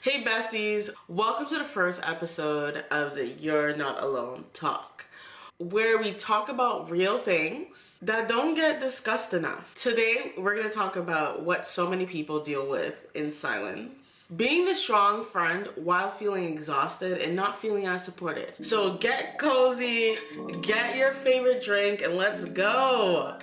Hey besties, welcome to the first episode of the You're Not Alone talk, where we talk about real things that don't get discussed enough. Today, we're going to talk about what so many people deal with in silence. Being the strong friend while feeling exhausted and not feeling as supported. So get cozy, get your favorite drink, and let's go.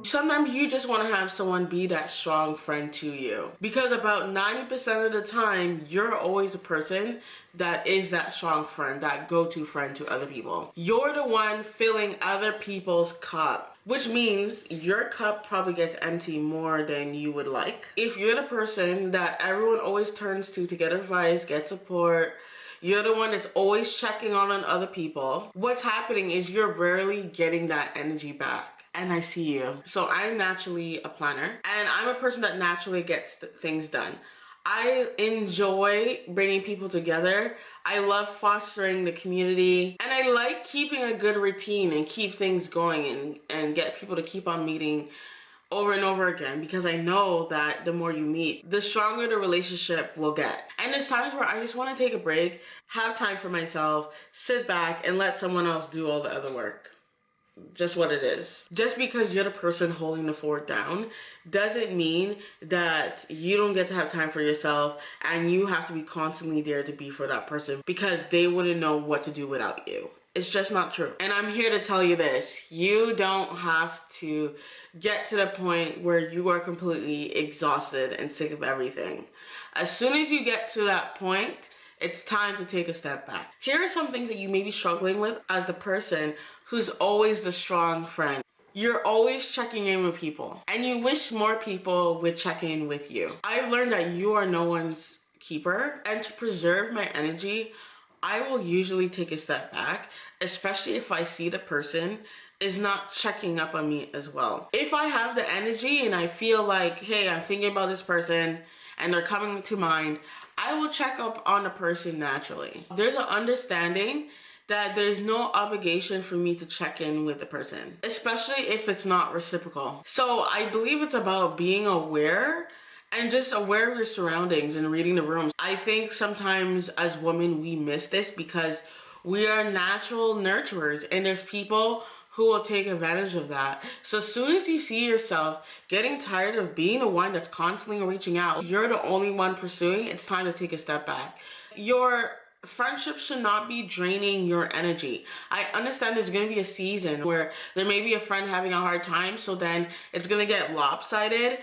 Sometimes you just want to have someone be that strong friend to you, because about 90% of the time you're always the person that is that strong friend, that go-to friend to other people. You're the one filling other people's cup, which means your cup probably gets empty more than you would like. If you're the person that everyone always turns to get advice, get support, you're the one that's always checking on other people, what's happening is you're rarely getting that energy back. And I see you. So I'm naturally a planner, and I'm a person that naturally gets things done. I enjoy bringing people together. I love fostering the community, and I like keeping a good routine and keep things going and get people to keep on meeting over and over again, because I know that the more you meet, the stronger the relationship will get. And there's times where I just want to take a break, have time for myself, sit back and let someone else do all the other work. Just what it is. Just because you're the person holding the fort down doesn't mean that you don't get to have time for yourself and you have to be constantly there to be for that person, because they wouldn't know what to do without you. It's just not true. And I'm here to tell you this: you don't have to get to the point where you are completely exhausted and sick of everything. As soon as you get to that point, it's time to take a step back. Here are some things that you may be struggling with as the person who's always the strong friend. You're always checking in with people, and you wish more people would check in with you. I've learned that you are no one's keeper, and to preserve my energy, I will usually take a step back, especially if I see the person is not checking up on me as well. If I have the energy and I feel like, hey, I'm thinking about this person and they're coming to mind, I will check up on the person naturally. There's an understanding that there's no obligation for me to check in with the person, especially if it's not reciprocal. So I believe it's about being aware and just aware of your surroundings and reading the room. I think sometimes as women we miss this because we are natural nurturers, and there's people who will take advantage of that. So as soon as you see yourself getting tired of being the one that's constantly reaching out, you're the only one pursuing, it's time to take a step back. Your friendship should not be draining your energy. I understand there's going to be a season where there may be a friend having a hard time, so then it's going to get lopsided,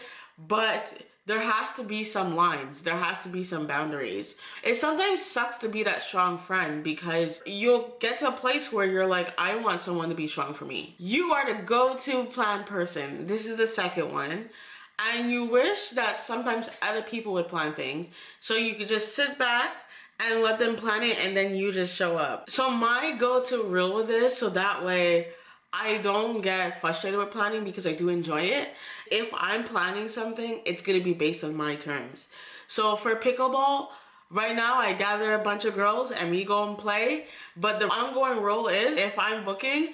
but there has to be some lines. There has to be some boundaries. It sometimes sucks to be that strong friend, because you'll get to a place where you're like, I want someone to be strong for me. You are the go-to plan person. This is the second one. And you wish that sometimes other people would plan things so you could just sit back and let them plan it, and then you just show up. So my go-to rule with this, so that way I don't get frustrated with planning, because I do enjoy it. If I'm planning something, it's gonna be based on my terms. So for pickleball, right now I gather a bunch of girls and we go and play. But the ongoing rule is, if I'm booking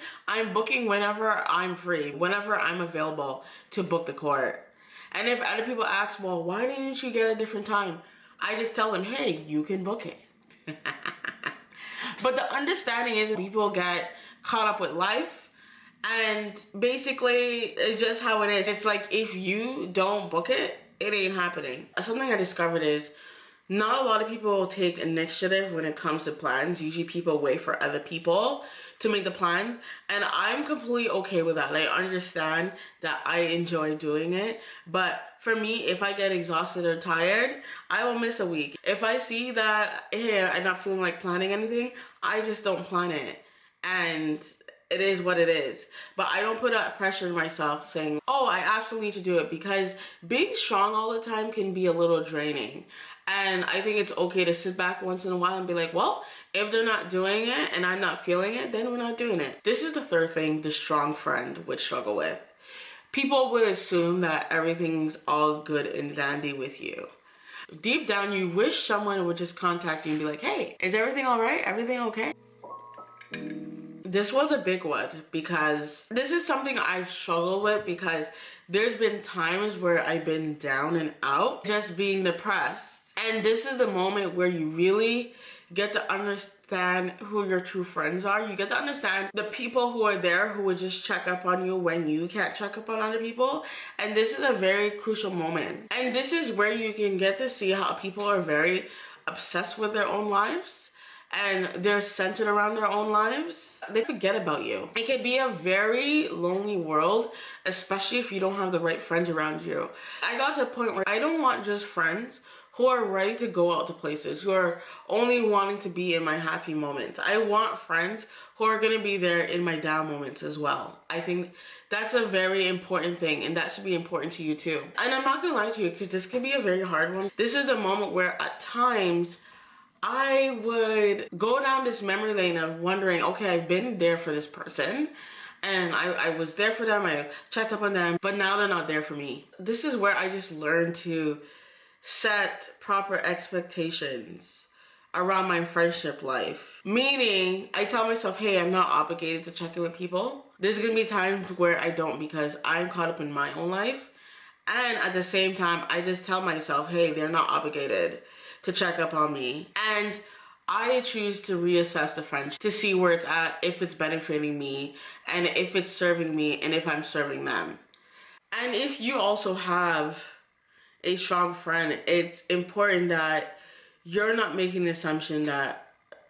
whenever I'm free, whenever I'm available to book the court. And if other people ask, well, why didn't you get a different time? I just tell them, hey, you can book it. But the understanding is people get caught up with life, and basically it's just how it is. It's like, if you don't book it, it ain't happening. Something I discovered is not a lot of people take initiative when it comes to plans. Usually people wait for other people to make the plan, and I'm completely okay with that. I understand that I enjoy doing it, but for me, if I get exhausted or tired, I will miss a week. If I see that, hey, I'm not feeling like planning anything, I just don't plan it, and it is what it is. But I don't put that pressure on myself saying, oh, I absolutely need to do it, because being strong all the time can be a little draining. And I think it's okay to sit back once in a while and be like, well, if they're not doing it and I'm not feeling it, then we're not doing it. This is the third thing the strong friend would struggle with. People would assume that everything's all good and dandy with you. Deep down, you wish someone would just contact you and be like, hey, is everything all right? Everything okay? This was a big one, because this is something I've struggled with, because there's been times where I've been down and out, just being depressed. And this is the moment where you really get to understand who your true friends are. You get to understand the people who are there who would just check up on you when you can't check up on other people. And this is a very crucial moment. And this is where you can get to see how people are very obsessed with their own lives and they're centered around their own lives. They forget about you. It can be a very lonely world, especially if you don't have the right friends around you. I got to a point where I don't want just friends who are ready to go out to places, who are only wanting to be in my happy moments. I want friends who are going to be there in my down moments as well. I think that's a very important thing, and that should be important to you too. And I'm not going to lie to you, because this can be a very hard one. This is the moment where at times I would go down this memory lane of wondering, okay, I've been there for this person and I was there for them, I checked up on them, but now they're not there for me. This is where I just learned to set proper expectations around my friendship life. Meaning, I tell myself, hey, I'm not obligated to check in with people. There's gonna be times where I don't because I'm caught up in my own life. And at the same time, I just tell myself, hey, they're not obligated to check up on me. And I choose to reassess the friendship to see where it's at, if it's benefiting me, and if it's serving me, and if I'm serving them. And if you also have a strong friend, it's important that you're not making the assumption that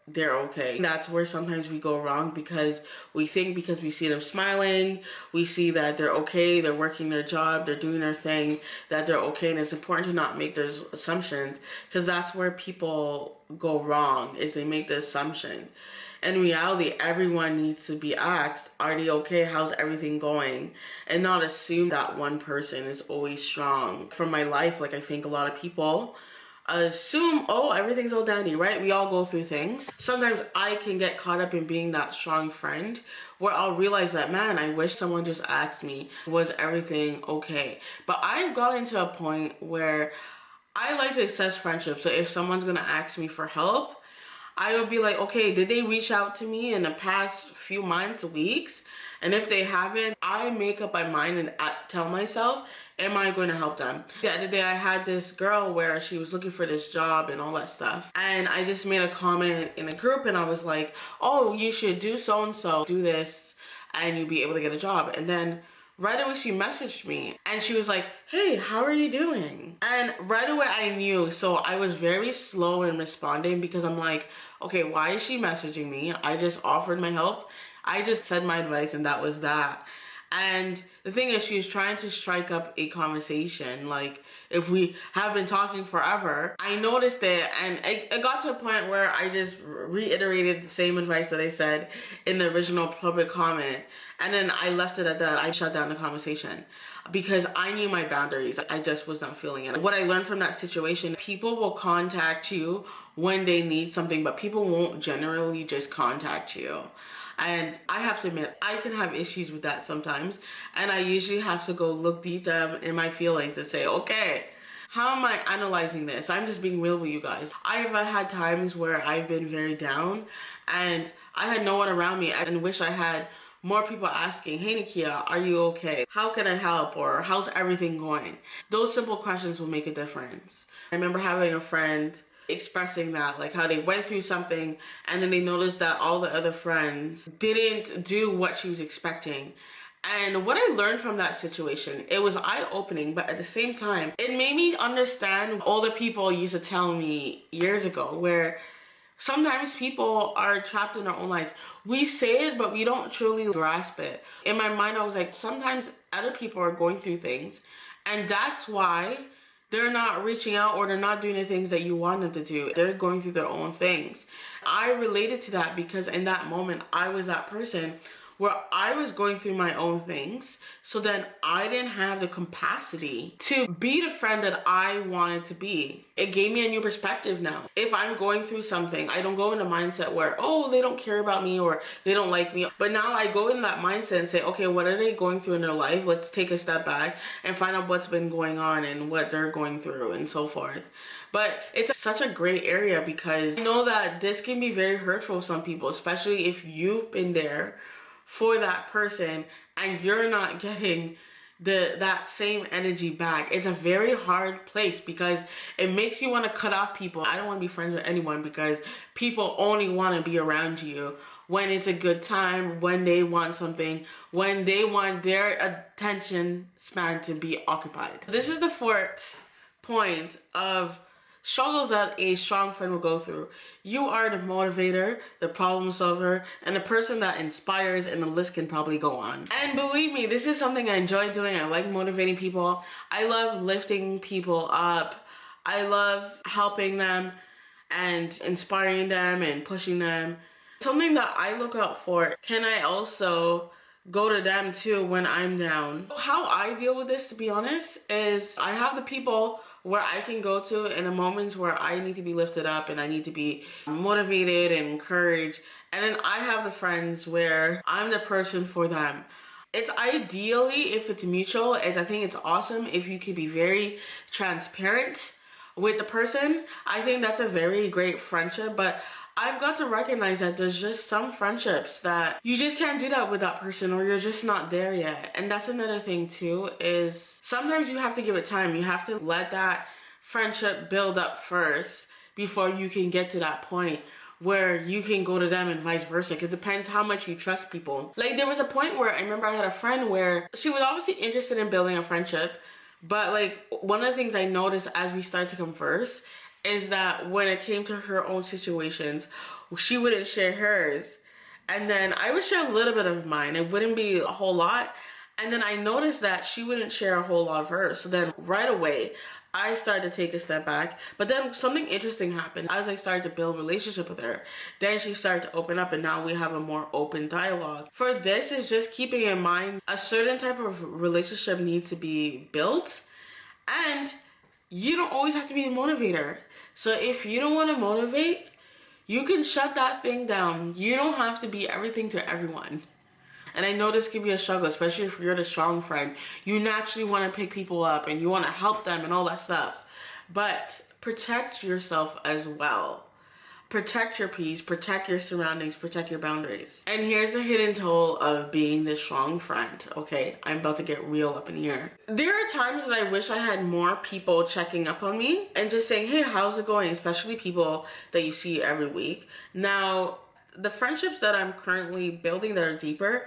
they're okay. That's where sometimes we go wrong, because we think because we see them smiling, we see that they're okay, they're working their job, they're doing their thing, that they're okay. And it's important to not make those assumptions, because that's where people go wrong, is they make the assumption. In reality, everyone needs to be asked, are they okay? How's everything going? And not assume that one person is always strong. From my life, like, I think a lot of people assume, oh, everything's all dandy, right? We all go through things. Sometimes I can get caught up in being that strong friend where I'll realize that, man, I wish someone just asked me, was everything okay? But I've gotten to a point where I like to assess friendships. So if someone's gonna ask me for help, I would be like, okay, did they reach out to me in the past few months, weeks? And if they haven't, I make up my mind and tell myself, am I going to help them? The other day I had this girl where she was looking for this job and all that stuff. And I just made a comment in a group and I was like, oh, you should do so-and-so, do this, and you'll be able to get a job. And then right away she messaged me and she was like, hey, how are you doing? And right away I knew. So I was very slow in responding, because I'm like, okay, why is she messaging me? I just offered my help. I just said my advice and that was that. And the thing is, she was trying to strike up a conversation. Like, if we have been talking forever, I noticed it, and it got to a point where I just reiterated the same advice that I said in the original public comment. And then I left it at that. I shut down the conversation because I knew my boundaries. I just was not feeling it. What I learned from that situation, people will contact you when they need something, but people won't generally just contact you. And I have to admit, I can have issues with that sometimes. And I usually have to go look deep down in my feelings and say, okay, how am I analyzing this? I'm just being real with you guys. I've had times where I've been very down and I had no one around me, and wish I had more people asking, hey Nikia, are you okay? How can I help? Or how's everything going? Those simple questions will make a difference. I remember having a friend expressing that, like how they went through something and then they noticed that all the other friends didn't do what she was expecting. And what I learned from that situation, it was eye-opening, but at the same time, it made me understand all the people used to tell me years ago, where sometimes people are trapped in their own lives. We say it, but we don't truly grasp it. In my mind, I was like, sometimes other people are going through things, and that's why they're not reaching out, or they're not doing the things that you want them to do. They're going through their own things. I related to that because in that moment, I was that person where I was going through my own things. So then I didn't have the capacity to be the friend that I wanted to be. It gave me a new perspective now. If I'm going through something, I don't go in a mindset where, oh, they don't care about me or they don't like me. But now I go in that mindset and say, okay, what are they going through in their life? Let's take a step back and find out what's been going on and what they're going through and so forth. But it's such a great area, because I know that this can be very hurtful to some people, especially if you've been there for that person and you're not getting that same energy back. It's a very hard place because it makes you want to cut off people. I don't want to be friends with anyone because people only want to be around you when it's a good time, when they want something, when they want their attention span to be occupied. This is the fourth point of struggles that a strong friend will go through. You are the motivator, the problem solver, and the person that inspires, and the list can probably go on. And believe me, this is something I enjoy doing. I like motivating people. I love lifting people up. I love helping them and inspiring them and pushing them. Something that I look out for, can I also go to them too when I'm down? How I deal with this, to be honest, is I have the people where I can go to in the moments where I need to be lifted up and I need to be motivated and encouraged. And then I have the friends where I'm the person for them. It's ideally, if it's mutual, I think it's awesome if you can be very transparent with the person. I think that's a very great friendship, but I've got to recognize that there's just some friendships that you just can't do that with that person, or you're just not there yet. And that's another thing too, is sometimes you have to give it time. You have to let that friendship build up first before you can get to that point where you can go to them and vice versa. It depends how much you trust people. Like, there was a point where I remember I had a friend where she was obviously interested in building a friendship, but like, one of the things I noticed as we started to converse is that when it came to her own situations, she wouldn't share hers. And then I would share a little bit of mine. It wouldn't be a whole lot. And then I noticed that she wouldn't share a whole lot of hers. So then right away, I started to take a step back. But then something interesting happened. As I started to build a relationship with her, then she started to open up, and now we have a more open dialogue. For this is just keeping in mind a certain type of relationship needs to be built, and you don't always have to be a motivator. So if you don't want to motivate, you can shut that thing down. You don't have to be everything to everyone. And I know this can be a struggle, especially if you're the strong friend. You naturally want to pick people up and you want to help them and all that stuff. But protect yourself as well. Protect your peace, protect your surroundings, protect your boundaries. And here's the hidden toll of being the strong friend, okay? I'm about to get real up in here. There are times that I wish I had more people checking up on me and just saying, hey, how's it going? Especially people that you see every week. Now, the friendships that I'm currently building that are deeper,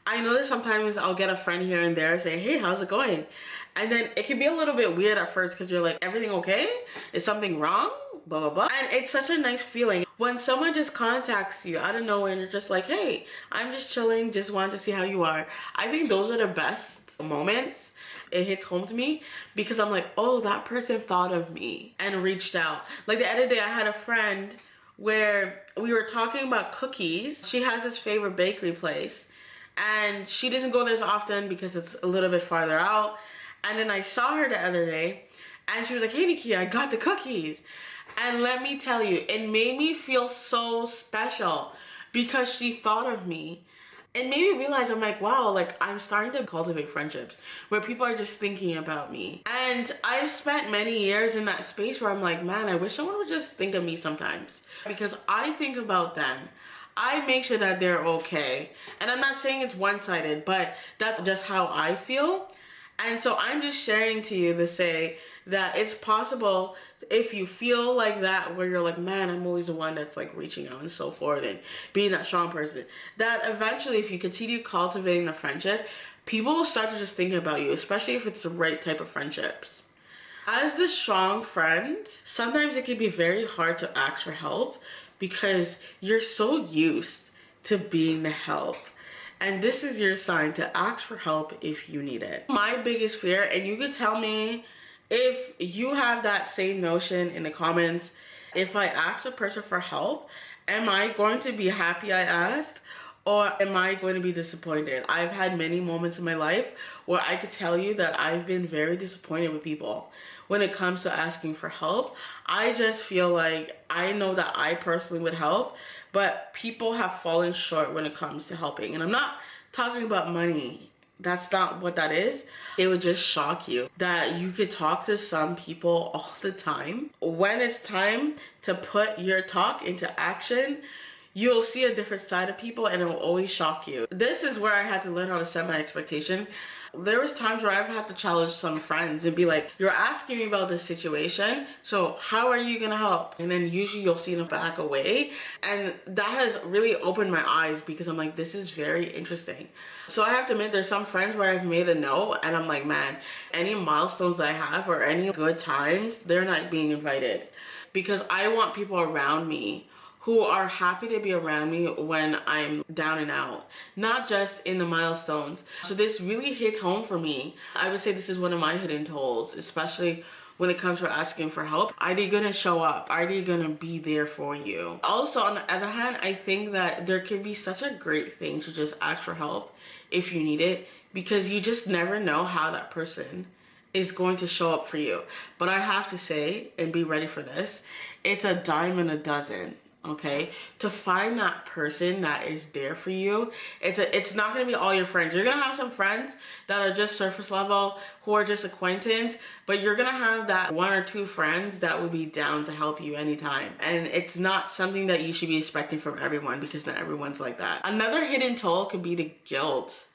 I know that sometimes I'll get a friend here and there say, hey, how's it going? And then it can be a little bit weird at first because you're like, everything okay? Is something wrong? Blah, blah, blah. And it's such a nice feeling when someone just contacts you out of nowhere and you're just like, hey, I'm just chilling, just wanted to see how you are. I think those are the best moments. It hits home to me because I'm like, oh, that person thought of me and reached out. Like the other day I had a friend where we were talking about cookies. She has this favorite bakery place and she doesn't go there as often because it's a little bit farther out. And then I saw her the other day and she was like, hey Nikki, I got the cookies. And let me tell you, it made me feel so special because she thought of me. It made me realize, I'm like, wow, like I'm starting to cultivate friendships where people are just thinking about me. And I've spent many years in that space where I'm like, man, I wish someone would just think of me sometimes because I think about them. I make sure that they're okay. And I'm not saying it's one-sided, but that's just how I feel. And so I'm just sharing to you to say that it's possible if you feel like that, where you're like, man, I'm always the one that's like reaching out and so forth and being that strong person, that eventually if you continue cultivating a friendship, people will start to just think about you, especially if it's the right type of friendships. As the strong friend, sometimes it can be very hard to ask for help because you're so used to being the help. And this is your sign to ask for help if you need it. My biggest fear, and you could tell me if you have that same notion in the comments, if I ask a person for help, am I going to be happy I asked? Or am I going to be disappointed? I've had many moments in my life where I could tell you that I've been very disappointed with people when it comes to asking for help. I just feel like I know that I personally would help, but people have fallen short when it comes to helping. And I'm not talking about money. That's not what that is. It would just shock you that you could talk to some people all the time. When it's time to put your talk into action, you'll see a different side of people and it will always shock you. This is where I had to learn how to set my expectation. There was times where I've had to challenge some friends and be like, you're asking me about this situation, so how are you gonna help? And then usually you'll see them back away. And that has really opened my eyes because I'm like, this is very interesting. So I have to admit, there's some friends where I've made a no and I'm like, man, any milestones I have or any good times, they're not being invited. Because I want people around me who are happy to be around me when I'm down and out, not just in the milestones. So this really hits home for me. I would say this is one of my hidden tools, especially when it comes to asking for help. Are they gonna show up? Are they gonna be there for you? Also, on the other hand, I think that there can be such a great thing to just ask for help if you need it, because you just never know how that person is going to show up for you. But I have to say, and be ready for this, it's a dime and a dozen. Okay, to find that person that is there for you, it's not going to be all your friends. You're going to have some friends that are just surface level, who are just acquaintance, but you're going to have that one or two friends that will be down to help you anytime. And it's not something that you should be expecting from everyone, because not everyone's like that. Another hidden toll could be the guilt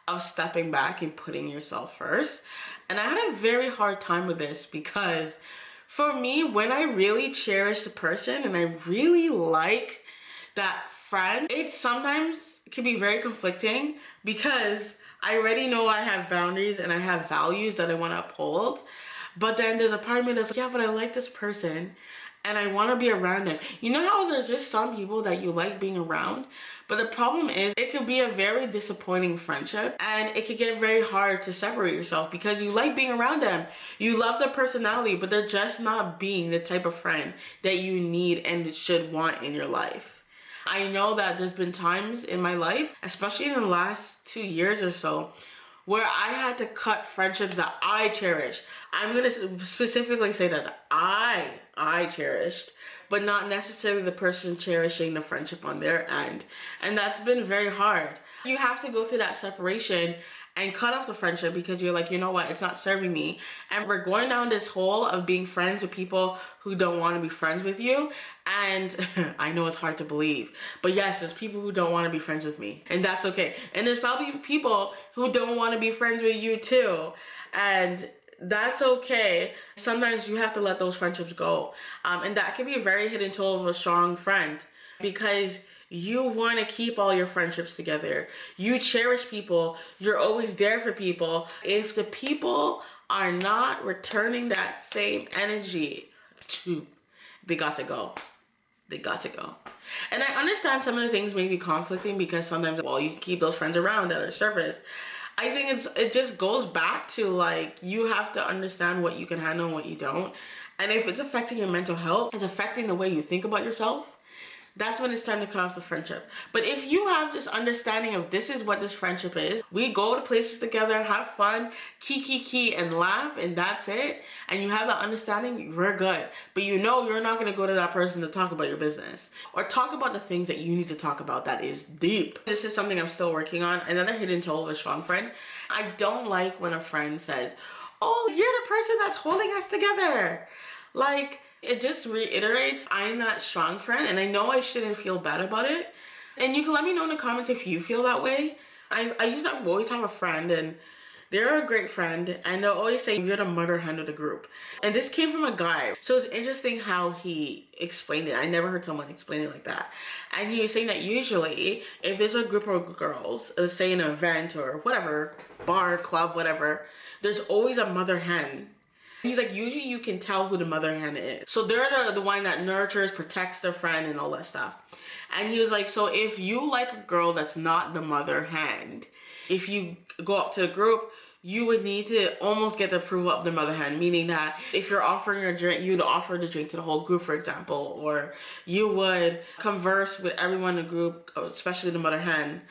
of stepping back and putting yourself first. And I had a very hard time with this, because for me, when I really cherish the person and I really like that friend, it sometimes can be very conflicting, because I already know I have boundaries and I have values that I want to uphold. But then there's a part of me that's like, yeah, but I like this person and I want to be around them. You know how there's just some people that you like being around? But the problem is, it could be a very disappointing friendship and it could get very hard to separate yourself, because you like being around them. You love their personality, but they're just not being the type of friend that you need and should want in your life. I know that there's been times in my life, especially in the last 2 years or so, where I had to cut friendships that I cherish. I'm gonna specifically say that I cherished, but not necessarily the person cherishing the friendship on their end. And that's been very hard. You have to go through that separation and cut off the friendship, because you're like, you know what, it's not serving me. And we're going down this hole of being friends with people who don't want to be friends with you. And I know it's hard to believe, but yes, there's people who don't want to be friends with me, and that's okay. And there's probably people who don't want to be friends with you too, and that's okay. Sometimes you have to let those friendships go. And that can be a very hidden toll of a strong friend, because you want to keep all your friendships together. You cherish people. You're always there for people. If the people are not returning that same energy, they got to go. They got to go. And I understand some of the things may be conflicting, because sometimes, well, you can keep those friends around that are surface. I think it just goes back to, like, you have to understand what you can handle and what you don't. And if it's affecting your mental health, it's affecting the way you think about yourself, that's when it's time to cut off the friendship. But if you have this understanding of, this is what this friendship is, we go to places together, have fun, kiki and laugh, and that's it, and you have that understanding, we're good. But you know you're not going to go to that person to talk about your business or talk about the things that you need to talk about that is deep. This is something I'm still working on. Another hidden toll of a strong friend, I don't like when a friend says, oh, you're the person that's holding us together. Like, it just reiterates I'm that strong friend, and I know I shouldn't feel bad about it. And you can let me know in the comments if you feel that way. I used to always have a friend, and they're a great friend, and they'll always say, you're the mother hen of the group. And this came from a guy. So it's interesting how he explained it. I never heard someone explain it like that. And he was saying that usually, if there's a group of girls, let's say an event or whatever, bar, club, whatever, there's always a mother hen. He's like, usually you can tell who the mother hen is. So they're the one that nurtures, protects their friend and all that stuff. And he was like, so if you like a girl that's not the mother hen, if you go up to the group, you would need to almost get the approval of the mother hen, meaning that if you're offering a drink, you'd offer the drink to the whole group, for example, or you would converse with everyone in the group, especially the mother hen,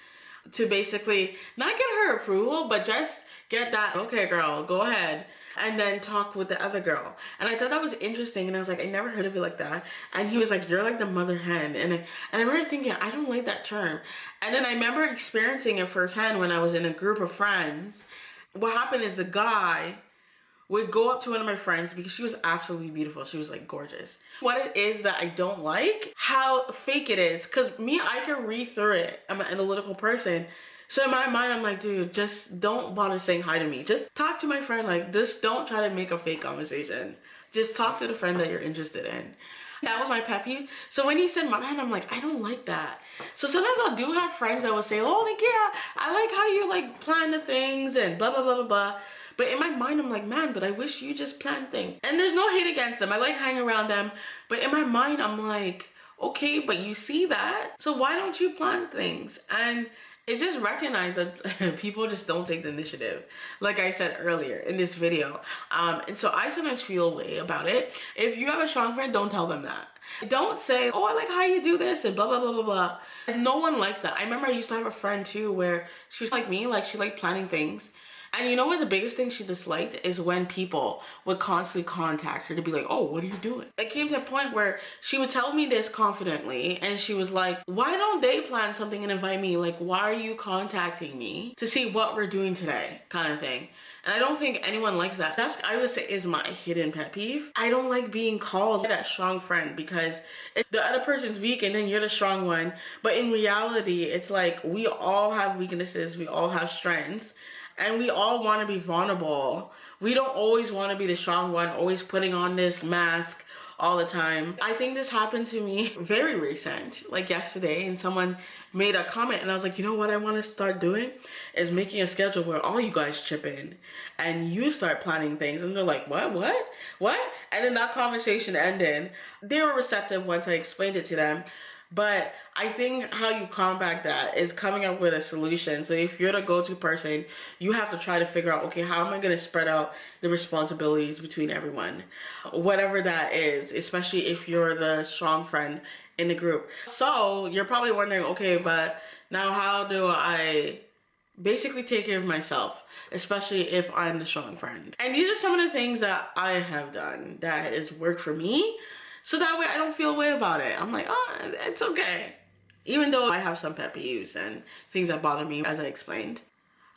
to basically not get her approval, but just get that, okay girl, go ahead, and then talk with the other girl. And I thought that was interesting, and I was like, I never heard of it like that. And he was like, you're like the mother hen. And I remember thinking, I don't like that term. And then I remember experiencing it firsthand when I was in a group of friends. What happened is the guy would go up to one of my friends because she was absolutely beautiful. She was like gorgeous. What it is that I don't like, how fake it is. Cause me, I can read through it. I'm an analytical person. So in my mind, I'm like, dude, just don't bother saying hi to me. Just talk to my friend. Like, just don't try to make a fake conversation. Just talk to the friend that you're interested in. That was my pet peeve. So when he said my man, I'm like, I don't like that. So sometimes I do have friends that will say, oh, like, yeah, I like how you like plan the things and blah, blah, blah, blah, blah. But in my mind, I'm like, man, but I wish you just plan things. And there's no hate against them. I like hanging around them. But in my mind, I'm like, okay, but you see that. So why don't you plan things? And it just recognized that people just don't take the initiative, like I said earlier in this video. And so I sometimes feel a way about it. If you have a strong friend, don't tell them that. Don't say, oh, I like how you do this and blah, blah, blah, blah, blah. No one likes that. I remember I used to have a friend too where she was like me, like she liked planning things. And you know what the biggest thing she disliked is when people would constantly contact her to be like, oh, what are you doing? It came to a point where she would tell me this confidently and she was like, why don't they plan something and invite me? Like, why are you contacting me to see what we're doing today? Kind of thing. And I don't think anyone likes that. That's, I would say, is my hidden pet peeve. I don't like being called that strong friend because the other person's weak and then you're the strong one. But in reality, it's like we all have weaknesses. We all have strengths. And we all want to be vulnerable. We don't always want to be the strong one, always putting on this mask all the time. I think this happened to me very recent, like yesterday, and someone made a comment and I was like, you know what I want to start doing is making a schedule where all you guys chip in and you start planning things. And they're like, what? And then that conversation ended. They were receptive once I explained it to them. But I think how you combat that is coming up with a solution. So if you're the go-to person, you have to try to figure out, okay, how am I going to spread out the responsibilities between everyone? Whatever that is, especially if you're the strong friend in the group. So you're probably wondering, okay, but now how do I basically take care of myself, especially if I'm the strong friend? And these are some of the things that I have done that has worked for me. So that way I don't feel a way about it. I'm like, oh, it's okay. Even though I have some pet peeves and things that bother me, as I explained.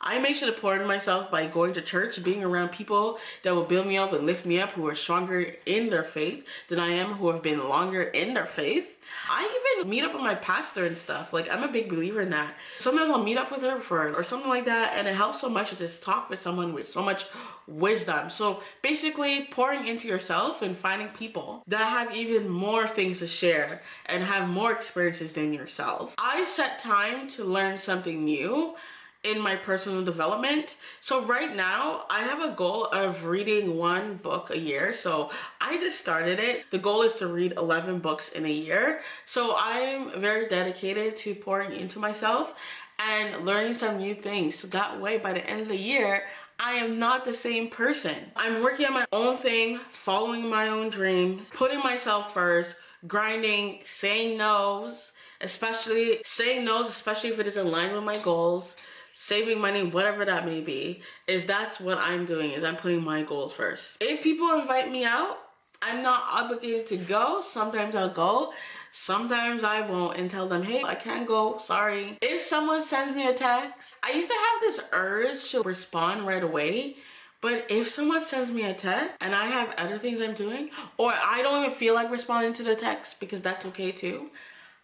I make sure to pour into myself by going to church, being around people that will build me up and lift me up, who are stronger in their faith than I am, who have been longer in their faith. I even meet up with my pastor and stuff. Like, I'm a big believer in that. Sometimes I'll meet up with her or something like that, and it helps so much to just talk with someone with so much wisdom. So basically pouring into yourself and finding people that have even more things to share and have more experiences than yourself. I set time to learn something new in my personal development. So right now I have a goal of reading 1 book a year. So I just started it. The goal is to read 11 books in a year. So I'm very dedicated to pouring into myself and learning some new things. So that way by the end of the year, I am not the same person. I'm working on my own thing, following my own dreams, putting myself first, grinding, saying no's, especially if it is in line with my goals, saving money, whatever that may be, that's what I'm doing, is I'm putting my goals first. If people invite me out, I'm not obligated to go. Sometimes I'll go, sometimes I won't, and tell them, hey, I can't go, sorry. If someone sends me a text, I used to have this urge to respond right away. But if someone sends me a text and I have other things I'm doing, or I don't even feel like responding to the text, because that's okay too,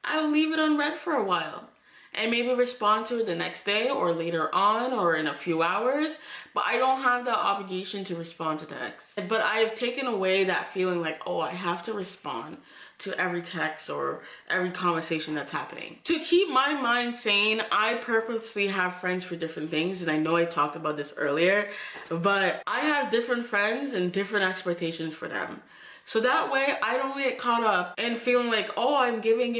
I'll leave it unread for a while and maybe respond to it the next day or later on or in a few hours. But I don't have the obligation to respond to texts. But I have taken away that feeling like, oh, I have to respond to every text or every conversation that's happening. To keep my mind sane, I purposely have friends for different things, and I know I talked about this earlier, but I have different friends and different expectations for them. So that way I don't get caught up in feeling like, oh, I'm giving,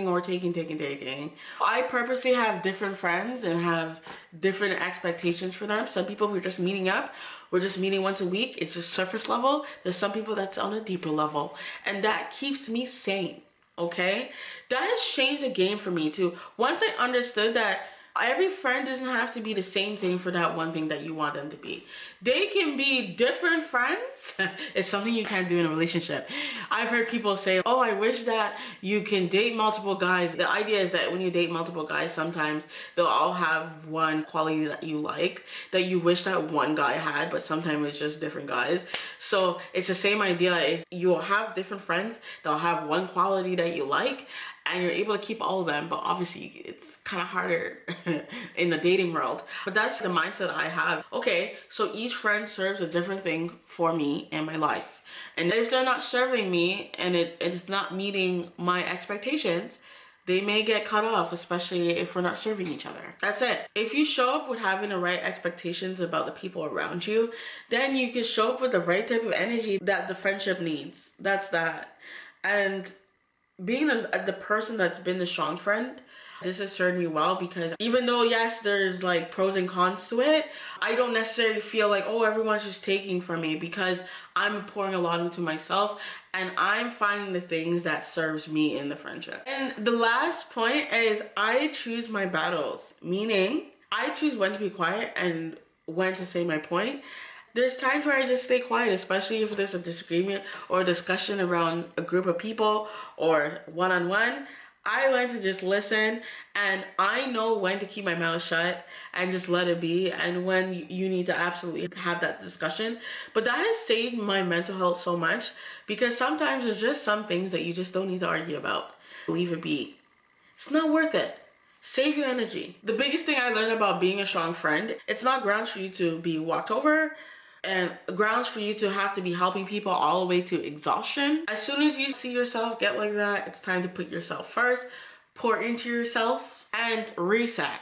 or taking. I purposely have different friends and have different expectations for them. Some people, we're just meeting up. We're just meeting once a week. It's just surface level. There's some people that's on a deeper level. And that keeps me sane, okay? That has changed the game for me too. Once I understood that Every friend doesn't have to be the same thing for that one thing that you want them to be. They can be different friends. It's something you can't do in a relationship. I've heard people say, oh, I wish that you can date multiple guys. The idea is that when you date multiple guys, sometimes they'll all have one quality that you like, that you wish that one guy had, but sometimes it's just different guys. So it's the same idea. Is you'll have different friends, they'll have one quality that you like, and you're able to keep all of them, but obviously it's kind of harder in the dating world. But that's the mindset I have. Okay, so each friend serves a different thing for me in my life. And if they're not serving me and it's not meeting my expectations, they may get cut off, especially if we're not serving each other. That's it. If you show up with having the right expectations about the people around you, then you can show up with the right type of energy that the friendship needs. That's that. And being the person that's been the strong friend, this has served me well, because even though yes, there's like pros and cons to it, I don't necessarily feel like, oh, everyone's just taking from me, because I'm pouring a lot into myself and I'm finding the things that serves me in the friendship. And the last point is I choose my battles, meaning I choose when to be quiet and when to say my point. There's times where I just stay quiet, especially if there's a disagreement or a discussion around a group of people or one-on-one. I learn to just listen, and I know when to keep my mouth shut and just let it be, and when you need to absolutely have that discussion. But that has saved my mental health so much, because sometimes there's just some things that you just don't need to argue about. Leave it be. It's not worth it. Save your energy. The biggest thing I learned about being a strong friend, it's not grounds for you to be walked over, and grounds for you to have to be helping people all the way to exhaustion. As soon as you see yourself get like that, it's time to put yourself first, pour into yourself, and reset.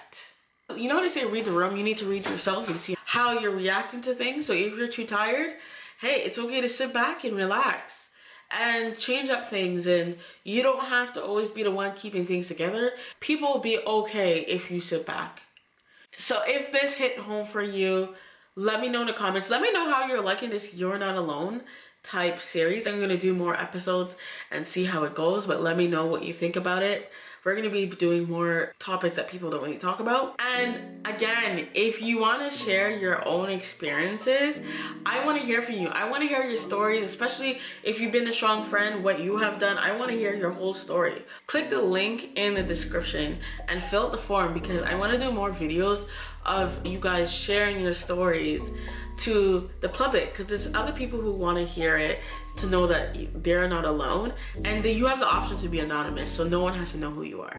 You know what they say, read the room? You need to read yourself and see how you're reacting to things. So if you're too tired, hey, it's okay to sit back and relax and change up things. And you don't have to always be the one keeping things together. People will be okay if you sit back. So if this hit home for you, let me know in the comments. Let me know how you're liking this You're Not Alone type series. I'm going to do more episodes and see how it goes, but let me know what you think about it. We're going to be doing more topics that people don't really talk about. And again, if you want to share your own experiences, I want to hear from you. I want to hear your stories, especially if you've been a strong friend, what you have done. I want to hear your whole story. Click the link in the description and fill out the form, because I want to do more videos of you guys sharing your stories to the public, because there's other people who want to hear it, to know that they're not alone, and that you have the option to be anonymous, so no one has to know who you are.